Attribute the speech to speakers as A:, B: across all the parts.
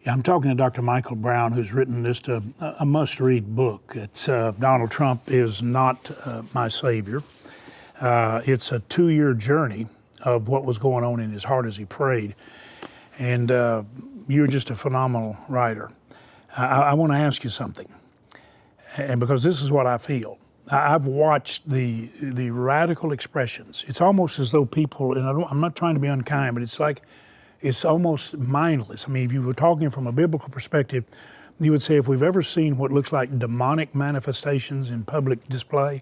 A: Yeah, I'm talking to Dr. Michael Brown, who's written just a must-read book. It's Donald Trump is Not My Savior. It's a 2-year journey of what was going on in his heart as he prayed. And you're just a phenomenal writer. I want to ask you something, and because this is what I feel. I've watched the radical expressions. It's almost as though people, and I'm not trying to be unkind, but it's like, it's almost mindless. I mean, if you were talking from a biblical perspective, you would say if we've ever seen what looks like demonic manifestations in public display,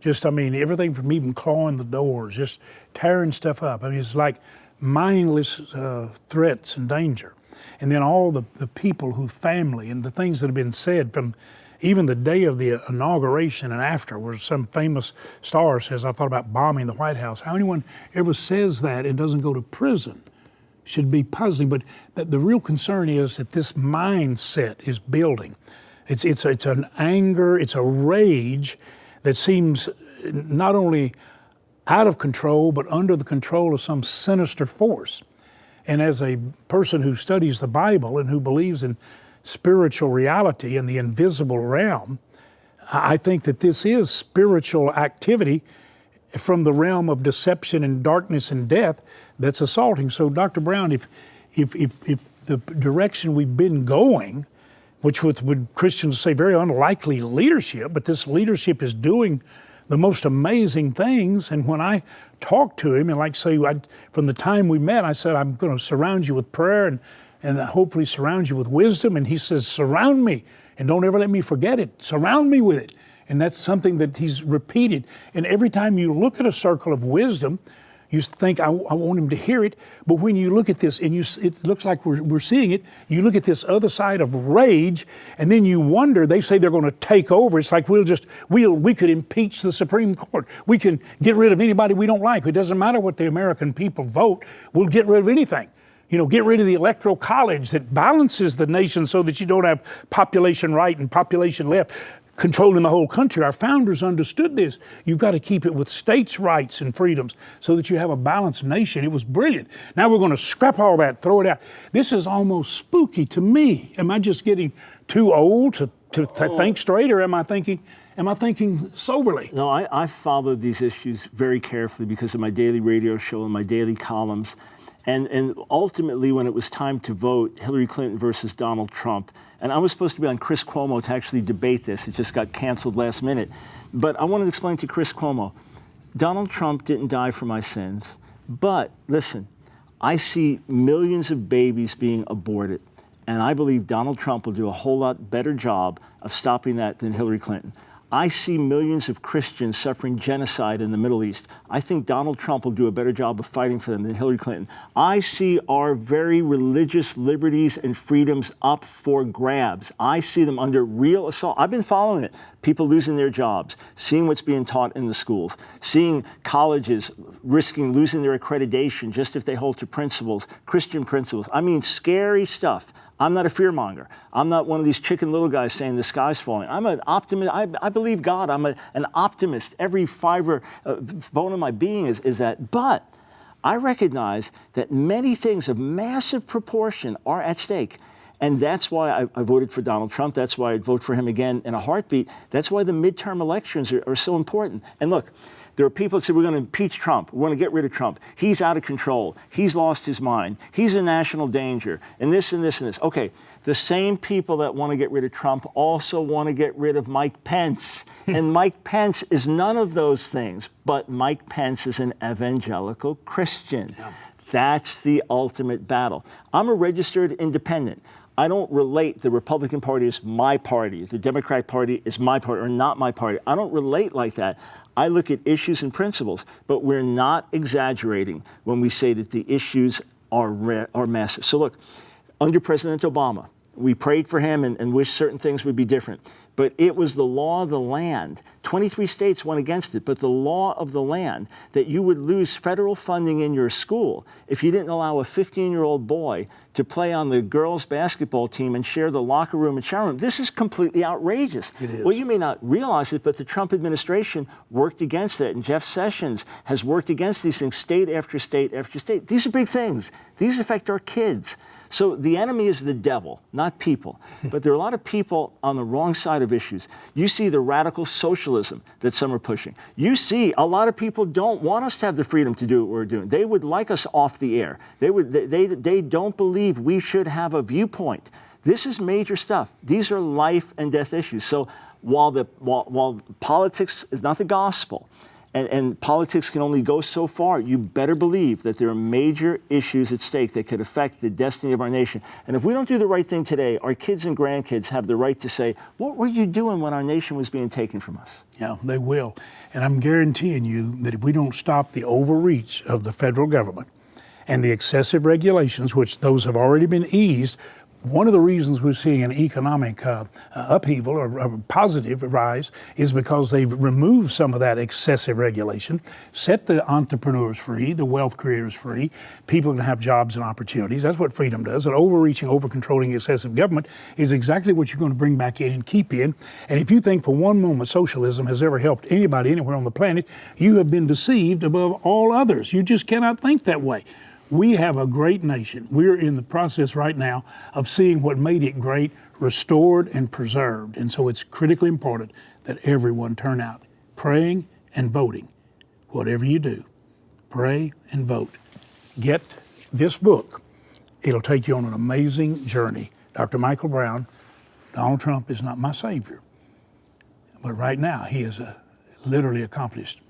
A: everything from even clawing the doors, just tearing stuff up. I mean, it's like mindless threats and danger. And then all the people who family and the things that have been said from even the day of the inauguration and after, where some famous star says, I thought about bombing the White House. How anyone ever says that and doesn't go to prison should be puzzling, but the real concern is that this mindset is building. It's an anger, it's a rage that seems not only out of control, but under the control of some sinister force. And as a person who studies the Bible and who believes in spiritual reality and the invisible realm, I think that this is spiritual activity from the realm of deception and darkness and death that's assaulting. So, Dr. Brown, if the direction we've been going, which would Christians say very unlikely leadership, but this leadership is doing the most amazing things. And when I talked to him, and like say, from the time we met, I said, I'm going to surround you with prayer and hopefully surround you with wisdom. And he says, surround me and don't ever let me forget it. Surround me with it. And that's something that he's repeated. And every time you look at a circle of wisdom, you think, I want him to hear it. But when you look at this, and it looks like we're seeing it, you look at this other side of rage, and then you wonder, they say they're going to take over. It's like we could impeach the Supreme Court. We can get rid of anybody we don't like. It doesn't matter what the American people vote. We'll get rid of anything. Get rid of the Electoral College that balances the nation so that you don't have population right and population left controlling the whole country. Our founders understood this. You've got to keep it with states' rights and freedoms so that you have a balanced nation. It was brilliant. Now we're going to scrap all that, throw it out. This is almost spooky to me. Am I just getting too old to think straight, or am I thinking soberly?
B: No, I followed these issues very carefully because of my daily radio show and my daily columns. And ultimately, when it was time to vote, Hillary Clinton versus Donald Trump, and I was supposed to be on Chris Cuomo to actually debate this. It just got canceled last minute. But I wanted to explain to Chris Cuomo, Donald Trump didn't die for my sins. But listen, I see millions of babies being aborted. And I believe Donald Trump will do a whole lot better job of stopping that than Hillary Clinton. I see millions of Christians suffering genocide in the Middle East. I think Donald Trump will do a better job of fighting for them than Hillary Clinton. I see our very religious liberties and freedoms up for grabs. I see them under real assault. I've been following it. People losing their jobs, seeing what's being taught in the schools, seeing colleges risking losing their accreditation just if they hold to principles, Christian principles. I mean, scary stuff. I'm not a fearmonger. I'm not one of these Chicken Little guys saying the sky's falling. I'm an optimist. I believe God. I'm an optimist. Every fiber, bone of my being is that. But I recognize that many things of massive proportion are at stake. And that's why I voted for Donald Trump. That's why I'd vote for him again in a heartbeat. That's why the midterm elections are so important. And look, there are people that say, we're going to impeach Trump. We want to get rid of Trump. He's out of control. He's lost his mind. He's a national danger. And this and this and this. Okay, the same people that want to get rid of Trump also want to get rid of Mike Pence. And Mike Pence is none of those things. But Mike Pence is an evangelical Christian. Yeah. That's the ultimate battle. I'm a registered independent. I don't relate the Republican Party as my party, the Democratic Party is my party or not my party. I don't relate like that. I look at issues and principles, but we're not exaggerating when we say that the issues are massive. So look, under President Obama, we prayed for him and wished certain things would be different. But it was the law of the land. 23 states went against it, but the law of the land that you would lose federal funding in your school if you didn't allow a 15-year-old boy to play on the girls' basketball team and share the locker room and shower room. This is completely outrageous.
A: It is.
B: Well, you may not realize it, but the Trump administration worked against it, and Jeff Sessions has worked against these things state after state after state. These are big things. These affect our kids. So the enemy is the devil, not people. But there are a lot of people on the wrong side of issues. You see the radical socialism that some are pushing. You see a lot of people don't want us to have the freedom to do what we're doing. They would like us off the air. They don't believe we should have a viewpoint. This is major stuff. These are life and death issues. So while politics is not the gospel, and politics can only go so far, you better believe that there are major issues at stake that could affect the destiny of our nation. And if we don't do the right thing today, our kids and grandkids have the right to say, what were you doing when our nation was being taken from us?
A: Yeah, they will. And I'm guaranteeing you that if we don't stop the overreach of the federal government and the excessive regulations, which those have already been eased, one of the reasons we're seeing an economic upheaval or a positive rise is because they've removed some of that excessive regulation, set the entrepreneurs free, the wealth creators free, people can have jobs and opportunities. That's what freedom does. And overreaching, over-controlling excessive government is exactly what you're going to bring back in and keep in. And if you think for one moment socialism has ever helped anybody anywhere on the planet, you have been deceived above all others. You just cannot think that way. We have a great nation. We're in the process right now of seeing what made it great restored and preserved. And so it's critically important that everyone turn out praying and voting. Whatever you do, pray and vote. Get this book. It'll take you on an amazing journey. Dr. Michael Brown, Donald Trump is not my savior. But right now, he has literally accomplished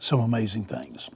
A: some amazing things.